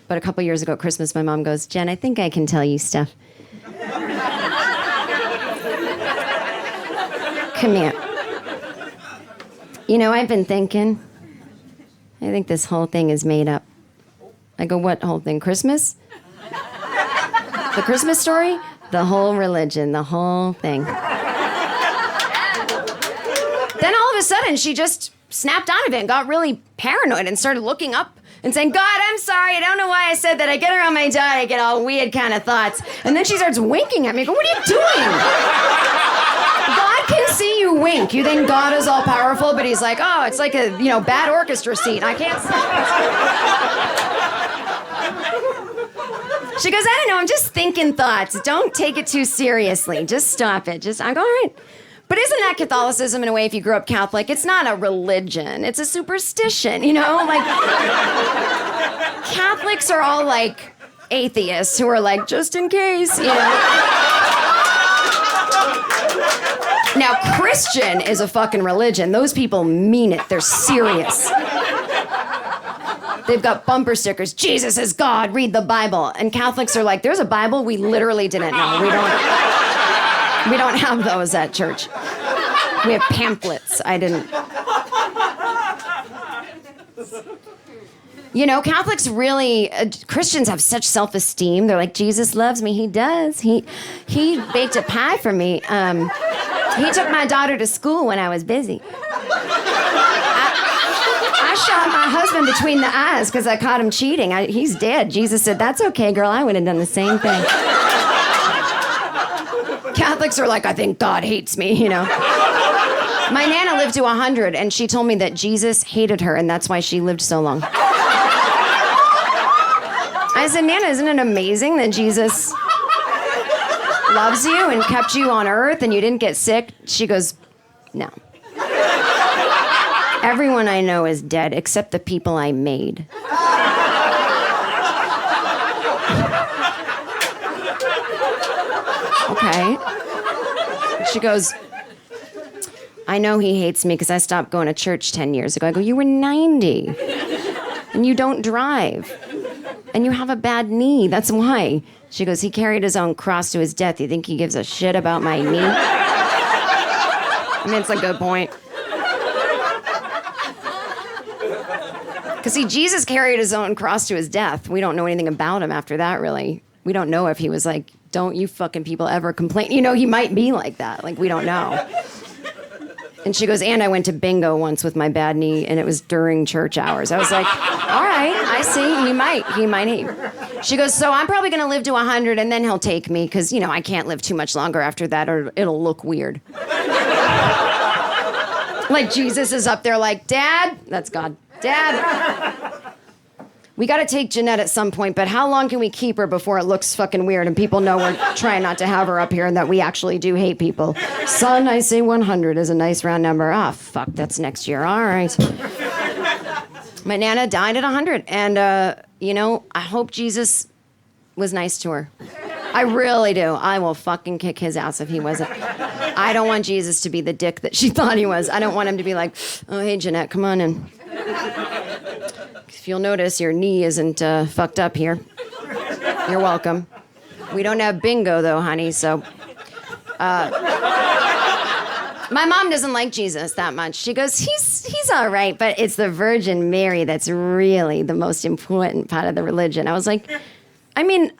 But a couple years ago at Christmas, my mom goes, Jen, I think I can tell you stuff. Come here. You know, I've been thinking, I think this whole thing is made up. I go, what whole thing? Christmas? The Christmas story? The whole religion, the whole thing. Then all of a sudden, she just snapped out of it and got really paranoid and started looking up and saying, God, I'm sorry, I don't know why I said that. I get around my dad, I get all weird kind of thoughts. And then she starts winking at me. I go, what are you doing? God can see you wink. You think God is all powerful, but he's like, oh, it's like a, bad orchestra scene. I can't see. She goes, I don't know, I'm just thinking thoughts. Don't take it too seriously. Just stop it. I go, all right. But isn't that Catholicism in a way if you grew up Catholic? It's not a religion. It's a superstition, Like, Catholics are all like atheists who are like, just in case, Now, Christian is a fucking religion. Those people mean it. They're serious. They've got bumper stickers. Jesus is God. Read the Bible. And Catholics are like, there's a Bible we literally didn't know. We don't have those at church. We have pamphlets. I didn't. Catholics really, Christians have such self-esteem. They're like, Jesus loves me. He does. He baked a pie for me. He took my daughter to school when I was busy. I shot my husband between the eyes because I caught him cheating. He's dead. Jesus said, that's okay, girl. I would have done the same thing. Catholics are like, I think God hates me, My Nana lived to 100, and she told me that Jesus hated her, and that's why she lived so long. I said, Nana, isn't it amazing that Jesus loves you and kept you on earth and you didn't get sick? She goes, no. Everyone I know is dead except the people I made. Okay. She goes, I know he hates me because I stopped going to church 10 years ago. I go, you were 90 and you don't drive and you have a bad knee. That's why. She goes, he carried his own cross to his death. You think he gives a shit about my knee? I mean, it's a good point. Because see, Jesus carried his own cross to his death. We don't know anything about him after that, really. We don't know if he was like, don't you fucking people ever complain. He might be like that. Like, we don't know. And she goes, and I went to bingo once with my bad knee, and it was during church hours. I was like, all right, I see. He might. She goes, so I'm probably going to live to 100, and then he'll take me, because, I can't live too much longer after that, or it'll look weird. Like, Jesus is up there like, Dad, that's God. Dad, we got to take Jeanette at some point, but how long can we keep her before it looks fucking weird and people know we're trying not to have her up here and that we actually do hate people? Son, I say 100 is a nice round number. Ah, fuck, that's next year. All right. My Nana died at 100, and, I hope Jesus was nice to her. I really do. I will fucking kick his ass if he wasn't. I don't want Jesus to be the dick that she thought he was. I don't want him to be like, oh, hey, Jeanette, come on in. If you'll notice, your knee isn't fucked up here. You're welcome. We don't have bingo, though, honey, so... My mom doesn't like Jesus that much. She goes, he's all right, but it's the Virgin Mary that's really the most important part of the religion. I was like, I mean...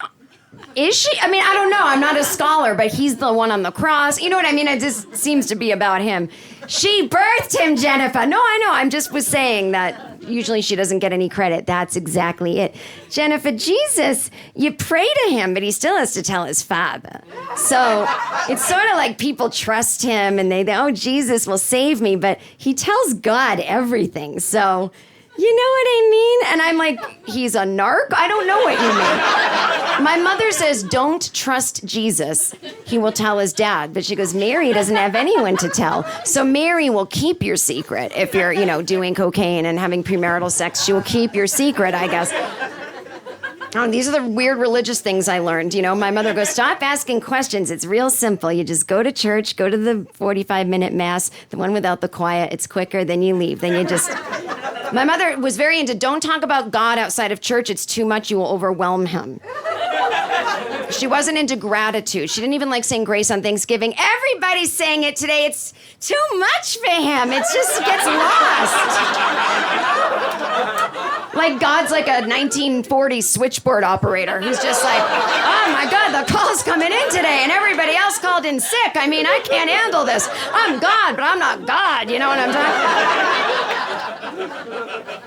Is she? I mean, I don't know. I'm not a scholar, but he's the one on the cross. You know what I mean? It just seems to be about him. She birthed him, Jennifer. No, I know. I'm just was saying that usually she doesn't get any credit. That's exactly it. Jennifer, Jesus, you pray to him, but he still has to tell his father. So it's sort of like people trust him and they, oh, Jesus will save me, but he tells God everything. So... You know what I mean? And I'm like, he's a narc? I don't know what you mean. My mother says, don't trust Jesus. He will tell his dad. But she goes, Mary doesn't have anyone to tell. So Mary will keep your secret. If you're, doing cocaine and having premarital sex, she will keep your secret, I guess. Oh, these are the weird religious things I learned. My mother goes, stop asking questions. It's real simple. You just go to church, go to the 45-minute mass, the one without the quiet. It's quicker, then you leave. Then you just... My mother was very into don't talk about God outside of church. It's too much. You will overwhelm him. She wasn't into gratitude. She didn't even like saying grace on Thanksgiving. Everybody's saying it today. It's too much for him. It just gets lost. Like God's like a 1940s switchboard operator who's just like, oh my God, the call's coming in today and everybody else called in sick. I mean, I can't handle this. I'm God, but I'm not God. You know what I'm talking about?